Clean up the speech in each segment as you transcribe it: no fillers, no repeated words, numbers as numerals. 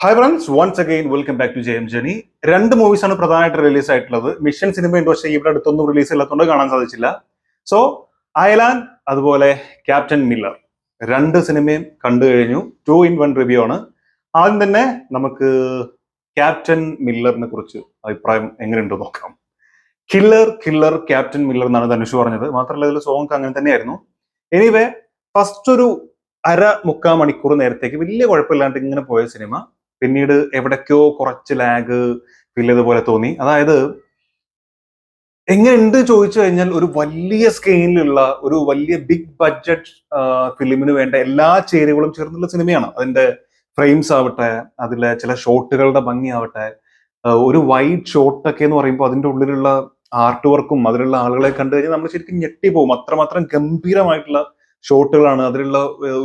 Hi friends, once again welcome back to Jayam journey. രണ്ട് മൂവീസാണ് പ്രധാനമായിട്ട് റിലീസ് ആയിട്ടുള്ളത്. മിഷൻ സിനിമയുണ്ട്, പക്ഷേ ഇവിടെ അടുത്തൊന്നും റിലീസ് ഇല്ലാത്തതുകൊണ്ട് കാണാൻ സാധിച്ചില്ല. സോ അയലാൻ അതുപോലെ ക്യാപ്റ്റൻ മില്ലർ രണ്ട് സിനിമയും കണ്ടു കഴിഞ്ഞു. 2-in-1 റിവ്യൂ ആണ്. ആദ്യം തന്നെ നമുക്ക് ക്യാപ്റ്റൻ മില്ലറിനെ കുറിച്ച് അഭിപ്രായം എങ്ങനെയുണ്ടോ നോക്കാം. കില്ലർ കില്ലർ ക്യാപ്റ്റൻ മില്ലർ എന്നാണ് ധനുഷ് പറഞ്ഞത്. മാത്രമല്ല ഇതിൽ സോങ് അങ്ങനെ തന്നെയായിരുന്നു. എനിവേ ഫസ്റ്റ് ഒരു മുക്കാൽ മണിക്കൂർ നേരത്തേക്ക് വലിയ കുഴപ്പമില്ലാണ്ട് ഇങ്ങനെ പോയ സിനിമ പിന്നീട് എവിടേക്കോ കുറച്ച് ലാഗ് ഫീൽ ചെയ്ത പോലെ തോന്നി. അതായത് എങ്ങനെയുണ്ട് ചോദിച്ചു കഴിഞ്ഞാൽ ഒരു വലിയ സ്കെയിലിലുള്ള ഒരു വലിയ ബിഗ് ബഡ്ജറ്റ് ഫിലിമിന് വേണ്ട എല്ലാ ചേരുവകളും ചേർന്നുള്ള സിനിമയാണ്. അതിന്റെ ഫ്രെയിംസ് ആവട്ടെ, അതിലെ ചില ഷോട്ടുകളുടെ ഭംഗിയാവട്ടെ, ഒരു വൈഡ് ഷോട്ടൊക്കെ എന്ന് പറയുമ്പോൾ അതിന്റെ ഉള്ളിലുള്ള ആർട്ട് വർക്കും അതിലുള്ള ആളുകളെ കണ്ടു കഴിഞ്ഞാൽ നമ്മൾ ശരിക്കും ഞെട്ടിപ്പോകും. അത്രമാത്രം ഗംഭീരമായിട്ടുള്ള ഷോട്ടുകളാണ് അതിലുള്ള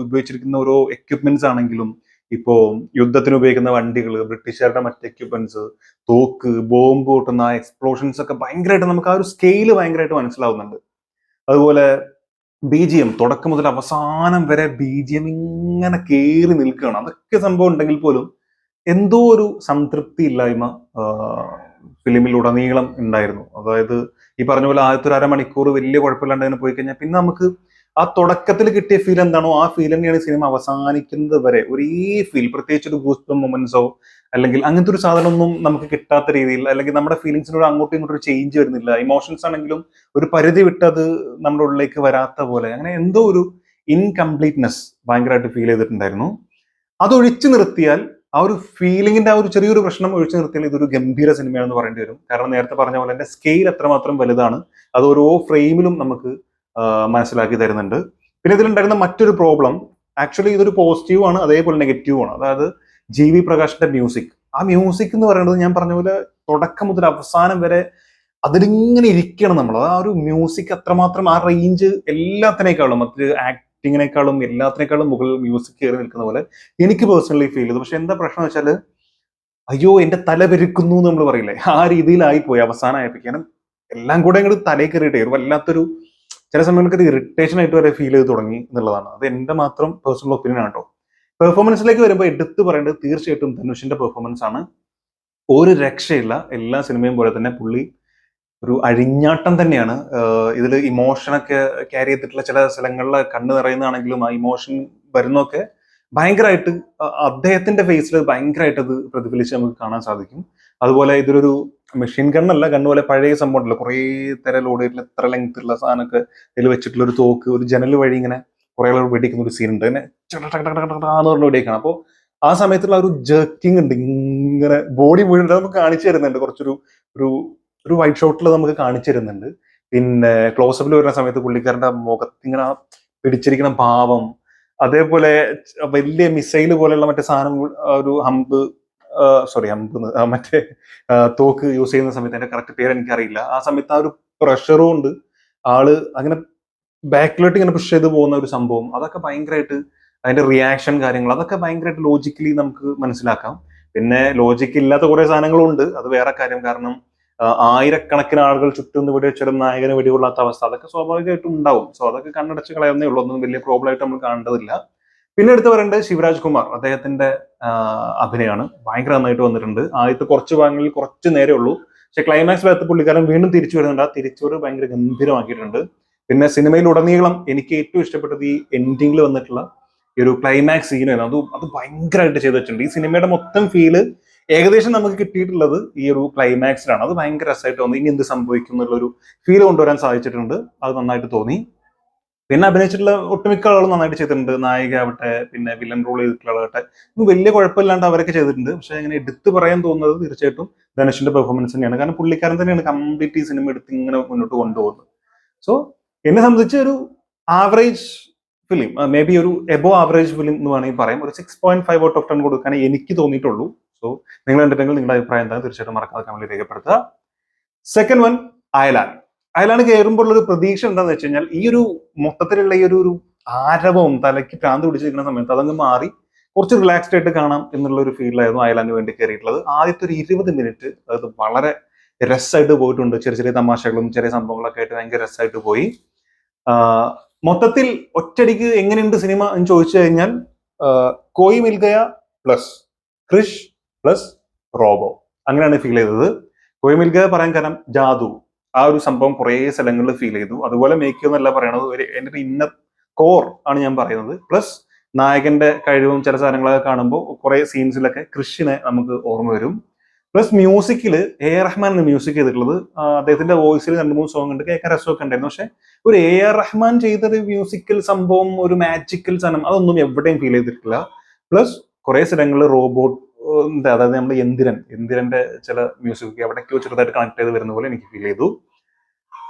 ഉപയോഗിച്ചിരിക്കുന്ന ഓരോ എക്യുപ്മെന്റ്സ് ആണെങ്കിലും. ഇപ്പോ യുദ്ധത്തിന് ഉപയോഗിക്കുന്ന വണ്ടികൾ, ബ്രിട്ടീഷുകാരുടെ മറ്റ് എക്യുപ്മെന്റ്സ്, തോക്ക്, ബോംബ് പൊട്ടുന്ന എക്സ്പ്ലോഷൻസ് ഒക്കെ ഭയങ്കരമായിട്ട് നമുക്ക് ആ ഒരു സ്കെയില് ഭയങ്കരമായിട്ട് മനസ്സിലാവുന്നുണ്ട്. അതുപോലെ BGM തുടക്കം മുതൽ അവസാനം വരെ BGM ഇങ്ങനെ കേറി നിൽക്കുകയാണ്. അതൊക്കെ സംഭവം ഉണ്ടെങ്കിൽ പോലും എന്തോ ഒരു സംതൃപ്തി ഇല്ലായ്മ ഫിലിമിലുടനീളം ഉണ്ടായിരുന്നു. അതായത് ഈ പറഞ്ഞ പോലെ ആദ്യത്തെ ഒരു അരമണിക്കൂർ വലിയ കുഴപ്പമില്ലാണ്ട് അങ്ങനെ പോയി കഴിഞ്ഞാൽ പിന്നെ നമുക്ക് ആ തുടക്കത്തിൽ കിട്ടിയ ഫീൽ എന്താണോ ആ ഫീൽ തന്നെയാണ് സിനിമ അവസാനിക്കുന്നത് വരെ ഒരേ ഫീൽ. പ്രത്യേകിച്ച് ഒരു ഗൂസ്ബം മൊമെന്റ്സോ അല്ലെങ്കിൽ അങ്ങനത്തെ ഒരു സാധനമൊന്നും നമുക്ക് കിട്ടാത്ത രീതിയിൽ, അല്ലെങ്കിൽ നമ്മുടെ ഫീലിങ്സിനോട് അങ്ങോട്ടും ഇങ്ങോട്ടും ഒരു ചേഞ്ച് വരുന്നില്ല. ഇമോഷൻസ് ആണെങ്കിലും ഒരു പരിധി വിട്ടത് നമ്മുടെ ഉള്ളിലേക്ക് വരാത്ത പോലെ, അങ്ങനെ എന്തോ ഒരു ഇൻകംപ്ലീറ്റ്നെസ് ഭയങ്കരമായിട്ട് ഫീൽ ചെയ്തിട്ടുണ്ടായിരുന്നു. അതൊഴിച്ചു നിർത്തിയാൽ ആ ഒരു ഫീലിംഗിന്റെ ആ ഒരു ചെറിയൊരു പ്രശ്നം ഒഴിച്ചു നിർത്തിയാൽ ഇതൊരു ഗംഭീര സിനിമയാണെന്ന് പറയേണ്ടി വരും. കാരണം നേരത്തെ പറഞ്ഞ പോലെ തന്നെ സ്കെയിൽ അത്രമാത്രം വലുതാണ്. അത് ഓരോ ഫ്രെയിമിലും നമുക്ക് മനസ്സിലാക്കി തരുന്നുണ്ട്. പിന്നെ ഇതിലുണ്ടായിരുന്ന മറ്റൊരു പ്രോബ്ലം, ആക്ച്വലി ഇതൊരു പോസിറ്റീവ് ആണ്, അതേപോലെ നെഗറ്റീവ് ആണ്. അതായത് GV പ്രകാശിന്റെ മ്യൂസിക്. ആ മ്യൂസിക് എന്ന് പറയുന്നത് ഞാൻ പറഞ്ഞ പോലെ തുടക്കം മുതൽ അവസാനം വരെ അതിലിങ്ങനെ ഇരിക്കണം നമ്മൾ. ആ ഒരു മ്യൂസിക് അത്രമാത്രം ആ റേഞ്ച് എല്ലാത്തിനേക്കാളും, മറ്റ് ആക്ടിങ്ങിനേക്കാളും എല്ലാത്തിനേക്കാളും മുകളിൽ മ്യൂസിക് കയറി നിൽക്കുന്ന പോലെ എനിക്ക് പേഴ്സണലി ഫീൽ ചെയ്തു. പക്ഷെ എന്താ പ്രശ്നം വെച്ചാൽ, അയ്യോ എന്റെ തല പെരുക്കുന്നു എന്ന് നമ്മൾ പറയില്ലേ, ആ രീതിയിലായി പോയി അവസാനമായപ്പോഴേക്കും. എല്ലാം കൂടെ അങ്ങോട്ട് തലയിൽ കയറിയിട്ടേ വല്ലാത്തൊരു, ചില സമയങ്ങൾക്ക് ഇത് ഇറിറ്റേഷൻ ആയിട്ട് വരെ ഫീൽ ചെയ്ത് തുടങ്ങി എന്നുള്ളതാണ്. അത് എന്റെ മാത്രം പേഴ്സണൽ ഒപ്പീനിയൻ ആണ് കേട്ടോ. പെർഫോമൻസിലേക്ക് വരുമ്പോൾ എടുത്തു പറയേണ്ടത് തീർച്ചയായിട്ടും ധനുഷിന്റെ പെർഫോമൻസ് ആണ്. ഒരു രക്ഷയില്ല. എല്ലാ സിനിമയും പോലെ തന്നെ പുള്ളി ഒരു അഴിഞ്ഞാട്ടം തന്നെയാണ്. ഇതിൽ ഇമോഷനൊക്കെ ക്യാരി ചെയ്തിട്ടുള്ള ചില സ്ഥലങ്ങളിൽ കണ്ണു നിറയുന്നതാണെങ്കിലും ആ ഇമോഷൻ വരുന്നൊക്കെ ഭയങ്കരമായിട്ട് അദ്ദേഹത്തിന്റെ ഫേസിൽ ഭയങ്കരമായിട്ട് അത് പ്രതിഫലിച്ച് നമുക്ക് കാണാൻ സാധിക്കും. അതുപോലെ ഇതിലൊരു മെഷീൻ ഗണ്ണല്ല, ഗണ്ണ് പോലെ പഴയ സംഭവം ഉണ്ടല്ലോ, കുറേ തരം ലോഡ് ചെയ്തിട്ടുള്ള എത്ര ലെങ്ത് ഉള്ള സാധനമൊക്കെ ഇതിൽ വെച്ചിട്ടുള്ള ഒരു തോക്ക്, ഒരു ജനൽ വഴി ഇങ്ങനെ കുറെ ആളുകൾ വെടിക്കുന്ന ഒരു സീൻ ഉണ്ട്. അങ്ങനെ എന്ന് പറഞ്ഞ വെടിയേക്കാണ്. അപ്പോൾ ആ സമയത്തുള്ള ഒരു ജർക്കിംഗ് ഉണ്ട്, ഇങ്ങനെ ബോഡി മുഴുവൻ നമുക്ക് കാണിച്ചു തരുന്നുണ്ട്. കുറച്ചൊരു ഒരു ഒരു വൈറ്റ് ഷോട്ടിൽ നമുക്ക് കാണിച്ചു തരുന്നുണ്ട്. പിന്നെ ക്ലോസപ്പിൽ വരുന്ന സമയത്ത് പുള്ളിക്കാരന്റെ മുഖത്ത് ഇങ്ങനെ പിടിച്ചിരിക്കുന്ന ഭാവം, അതേപോലെ വലിയ മിസൈൽ പോലെയുള്ള മറ്റേ സാധനം, ഒരു ഹമ്പ്, ഹമ്പ് മറ്റേ തോക്ക് യൂസ് ചെയ്യുന്ന സമയത്ത്, എന്റെ കറക്റ്റ് പേര് എനിക്കറിയില്ല, ആ സമയത്ത് ആ ഒരു പ്രഷറും ഉണ്ട്, ആള് അങ്ങനെ ബാക്കിലോട്ട് ഇങ്ങനെ പുഷ് ചെയ്ത് പോകുന്ന ഒരു സംഭവം, അതൊക്കെ ഭയങ്കരമായിട്ട് അതിന്റെ റിയാക്ഷൻ കാര്യങ്ങൾ അതൊക്കെ ഭയങ്കരമായിട്ട് ലോജിക്കലി നമുക്ക് മനസ്സിലാക്കാം. പിന്നെ ലോജിക്ക് ഇല്ലാത്ത കുറെ സാധനങ്ങളും ഉണ്ട്, അത് വേറെ കാര്യം. കാരണം ആയിരക്കണക്കിന് ആളുകൾ ചുറ്റും വെടിവെച്ചാലും നായകന് വെടികൊള്ളാത്ത അവസ്ഥ, അതൊക്കെ സ്വാഭാവികമായിട്ടും ഉണ്ടാവും. സോ അതൊക്കെ കണ്ണടച്ച് കളയുന്നേ ഉള്ളൂ, ഒന്നും വലിയ പ്രോബ്ലം ആയിട്ട് നമ്മൾ കാണേണ്ടതില്ല. പിന്നെ എടുത്തു പറയേണ്ടത് ശിവരാജ് കുമാർ, അദ്ദേഹത്തിന്റെ അഭിനയമാണ്. ഭയങ്കര നന്നായിട്ട് വന്നിട്ടുണ്ട്. ആദ്യത്തെ കുറച്ച് ഭാഗങ്ങളിൽ കുറച്ച് നേരെ ഉള്ളൂ, പക്ഷെ ക്ലൈമാക്സ് ഭാഗത്ത് പുള്ളിക്കാരൻ വീണ്ടും തിരിച്ചു വരുന്നുണ്ട്. ആ തിരിച്ചുവരവ് ഭയങ്കര ഗംഭീരമാക്കിയിട്ടുണ്ട്. പിന്നെ സിനിമയിൽ ഉടനീളം എനിക്ക് ഏറ്റവും ഇഷ്ടപ്പെട്ടത് ഈ എൻഡിങ്ങിൽ വന്നിട്ടുള്ള ഈ ഒരു ക്ലൈമാക്സ് സീനാണ്. അത് ഭയങ്കരമായിട്ട് ചെയ്തു വെച്ചിട്ടുണ്ട്. ഈ സിനിമയുടെ മൊത്തം ഫീല് ഏകദേശം നമുക്ക് കിട്ടിയിട്ടുള്ളത് ഈ ഒരു ക്ലൈമാക്സിലാണ്. അത് ഭയങ്കര രസമായിട്ട് തോന്നി. ഇനി എന്ത് സംഭവിക്കും എന്നുള്ളൊരു ഫീൽ കൊണ്ടുവരാൻ സാധിച്ചിട്ടുണ്ട്. അത് നന്നായിട്ട് തോന്നി. പിന്നെ അഭിനയിച്ചിട്ടുള്ള ഒട്ടുമിക്ക ആളുകളും നന്നായിട്ട് ചെയ്തിട്ടുണ്ട്. നായിക ആവട്ടെ, പിന്നെ വില്ലൻ റോൾ ചെയ്തിട്ടുള്ള ആളാവട്ടെ, വലിയ കുഴപ്പമില്ലാണ്ട് അവരൊക്കെ ചെയ്തിട്ടുണ്ട്. പക്ഷെ അങ്ങനെ എടുത്തു പറയാൻ തോന്നുന്നത് തീർച്ചയായിട്ടും ധനുഷിന്റെ പെർഫോമൻസ് തന്നെയാണ്. കാരണം പുള്ളിക്കാരൻ തന്നെയാണ് കംപ്ലീറ്റ് ഈ സിനിമ എടുത്ത് ഇങ്ങനെ മുന്നോട്ട് കൊണ്ടുപോകുന്നത്. സോ എന്നെ സംബന്ധിച്ച് ഒരു ആവറേജ് ഫിലിം, മേ ബി ഒരു എബോ ആവറേജ് ഫിലിം എന്ന് വേണമെങ്കിൽ പറയാം. ഒരു 6.5 ഔട്ട് ഓഫ് 10 കൊടുക്കാനേ എനിക്ക് തോന്നിയിട്ടുള്ളൂ. സോ നിങ്ങൾ കണ്ടിട്ടെങ്കിൽ നിങ്ങളുടെ അഭിപ്രായം എന്താ തീർച്ചയായിട്ടും മറക്കാതെ കമന്റിൽ രേഖപ്പെടുത്തുക. Second one, Ayalaan. അയലാൻ കയറുമ്പോൾ ഒരു പ്രതീക്ഷ എന്താണെന്ന് വെച്ച് കഴിഞ്ഞാൽ, ഈ ഒരു മൊത്തത്തിലുള്ള ഈ ഒരു ആരവവും തലയ്ക്ക് ഭ്രാന്ത് പിടിച്ചിരിക്കുന്ന സമയത്ത് അതങ്ങ് മാറി കുറച്ച് റിലാക്സ്ഡ് ആയിട്ട് കാണാം എന്നുള്ള ഒരു ഫീലായിരുന്നു അയലാന് വേണ്ടി കയറിയിട്ടുള്ളത്. ആദ്യത്തെ ഒരു 20 മിനിറ്റ് അത് വളരെ രസമായിട്ട് പോയിട്ടുണ്ട്. ചെറിയ ചെറിയ തമാശകളും ചെറിയ സംഭവങ്ങളൊക്കെ ആയിട്ട് ഭയങ്കര രസമായിട്ട് പോയി. മൊത്തത്തിൽ ഒറ്റടിക്ക് എങ്ങനെയുണ്ട് സിനിമ എന്ന് ചോദിച്ചു കഴിഞ്ഞാൽ, കോയി mill Gaya plus Krish plus robo അങ്ങനെയാണ് ഫീൽ ചെയ്തത്. കോയി മിൽ ഗയ പറയാൻ കാരണം ജാദു ആ ഒരു സംഭവം കുറെ സ്ഥലങ്ങളിൽ ഫീൽ ചെയ്തു. അതുപോലെ മേക്ക് എന്നല്ല പറയണത്, എൻ്റെ ഒരു ഇന്നർ കോർ ആണ് ഞാൻ പറയുന്നത്. പ്ലസ് നായകന്റെ കഴിവും ചില സാധനങ്ങളൊക്കെ കാണുമ്പോൾ കുറെ സീൻസിലൊക്കെ കൃഷിനെ നമുക്ക് ഓർമ്മ വരും. പ്ലസ് മ്യൂസിക്കിൽ എ റഹ്മാനാണ് മ്യൂസിക് ചെയ്തിട്ടുള്ളത്. അദ്ദേഹത്തിന്റെ വോയിസിൽ 2-3 സോങ് ഉണ്ട്, കേൾക്കാൻ രസമൊക്കെ ഉണ്ടായിരുന്നു. പക്ഷെ ഒരു റഹ്മാൻ ചെയ്തൊരു മ്യൂസിക്കൽ സംഭവം, ഒരു മാജിക്കൽ സാധനം അതൊന്നും എവിടെയും ഫീൽ ചെയ്തിട്ടില്ല. പ്ലസ് കുറെ സ്ഥലങ്ങളിൽ റോബോട്ട് അതായത് നമ്മുടെ എന്തിരന്റെ ചില മ്യൂസിക് എവിടേക്കോ ചെറുതായിട്ട് കണക്ട് ചെയ്ത് വരുന്ന പോലെ എനിക്ക് ഫീൽ ചെയ്തു.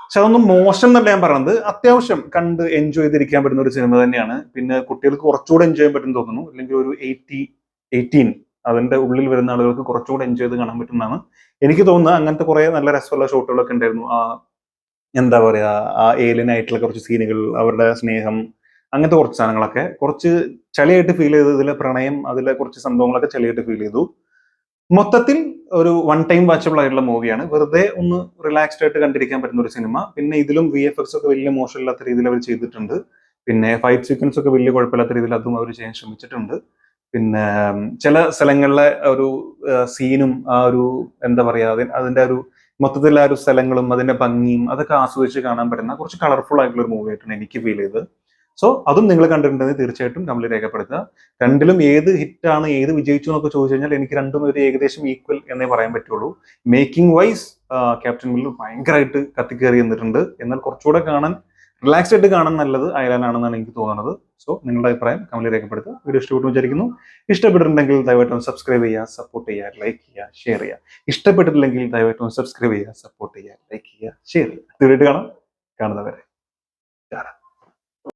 പക്ഷെ അതൊന്നും മോശം എന്നല്ല ഞാൻ പറയുന്നത്, അത്യാവശ്യം കണ്ട് എൻജോയ് ചെയ്തിരിക്കാൻ പറ്റുന്ന ഒരു സിനിമ തന്നെയാണ്. പിന്നെ കുട്ടികൾക്ക് കുറച്ചുകൂടെ എൻജോയ് ചെയ്യാൻ പറ്റും തോന്നുന്നു, അല്ലെങ്കിൽ ഒരു 18 അതിന്റെ ഉള്ളിൽ വരുന്ന ആളുകൾക്ക് കുറച്ചുകൂടെ എൻജോയ് ചെയ്ത് കാണാൻ പറ്റുന്നതാണ് എനിക്ക് തോന്നുന്നത്. അങ്ങനത്തെ കുറെ നല്ല രസമുള്ള ഷോട്ടുകളൊക്കെ ഉണ്ടായിരുന്നു. എന്താ പറയാ, ആ ഏലിയൻ ആയിട്ടുള്ള കുറച്ച് സീനുകൾ, അവരുടെ സ്നേഹം, അങ്ങനത്തെ കുറച്ച് സാധനങ്ങളൊക്കെ കുറച്ച് ചളിയായിട്ട് ഫീൽ ചെയ്തു. ഇതിലെ പ്രണയം, അതിലെ കുറച്ച് സംഭവങ്ങളൊക്കെ ചളിയായിട്ട് ഫീൽ ചെയ്തു. മൊത്തത്തിൽ ഒരു വൺ ടൈം വാച്ചബിൾ ആയിട്ടുള്ള മൂവിയാണ്. വെറുതെ ഒന്ന് റിലാക്സ്ഡ് ആയിട്ട് കണ്ടിരിക്കാൻ പറ്റുന്ന ഒരു സിനിമ. പിന്നെ ഇതിലും VFX ഒക്കെ വലിയ മോശമില്ലാത്ത രീതിയിൽ അവർ ചെയ്തിട്ടുണ്ട്. പിന്നെ ഫൈറ്റ് സീക്വൻസ് ഒക്കെ വലിയ കുഴപ്പമില്ലാത്ത രീതിയിൽ അതും അവർ ചെയ്യാൻ ശ്രമിച്ചിട്ടുണ്ട്. പിന്നെ ചില സ്ഥലങ്ങളിലെ ഒരു സീനും ആ ഒരു എന്താ പറയാ അതിന്റെ ഒരു മൊത്തത്തിൽ ആ ഒരു സ്ഥലങ്ങളും അതിന്റെ ഭംഗിയും അതൊക്കെ ആസ്വദിച്ച് കാണാൻ പറ്റുന്ന കുറച്ച് കളർഫുൾ ആയിട്ടുള്ള ഒരു മൂവി ആയിട്ടാണ് എനിക്ക് ഫീൽ ചെയ്തത്. സോ അതും നിങ്ങൾ കണ്ടിട്ടുണ്ടെങ്കിൽ തീർച്ചയായിട്ടും നമ്മൾ രേഖപ്പെടുത്തുക. രണ്ടിലും ഏത് ഹിറ്റാണ്, ഏത് വിജയിച്ചു എന്നൊക്കെ ചോദിച്ചു കഴിഞ്ഞാൽ എനിക്ക് രണ്ടും ഒരു ഏകദേശം ഈക്വൽ എന്നേ പറയാൻ പറ്റുള്ളൂ. മേക്കിംഗ് വൈസ് ക്യാപ്റ്റൻ മില്ല് ഭയങ്കരമായിട്ട് കത്തിക്കേറി എന്നിട്ടുണ്ട്. എന്നാൽ കുറച്ചുകൂടെ കാണാൻ റിലാക്സ്ഡ് ആയിട്ട് കാണാൻ നല്ലത് അയലാൻ ആണെന്നാണ് എനിക്ക് തോന്നുന്നത്. സോ നിങ്ങളുടെ അഭിപ്രായം കമന്റിൽ രേഖപ്പെടുത്തുക. വീഡിയോ ഇഷ്ടപ്പെട്ടു വിചാരിക്കുന്നു. ഇഷ്ടപ്പെട്ടിട്ടുണ്ടെങ്കിൽ ദയവായിട്ടും സബ്സ്ക്രൈബ് ചെയ്യുക, സപ്പോർട്ട് ചെയ്യുക, ലൈക്ക് ചെയ്യുക, ഷെയർ ചെയ്യുക. ഇഷ്ടപ്പെട്ടിട്ടില്ലെങ്കിൽ ദയവായിട്ടും സബ്സ്ക്രൈബ് ചെയ്യുക, സപ്പോർട്ട് ചെയ്യുക, ലൈക്ക് ചെയ്യുക, ഷെയർ ചെയ്യുക. തീർച്ചയായിട്ടും കാണുന്നവരെ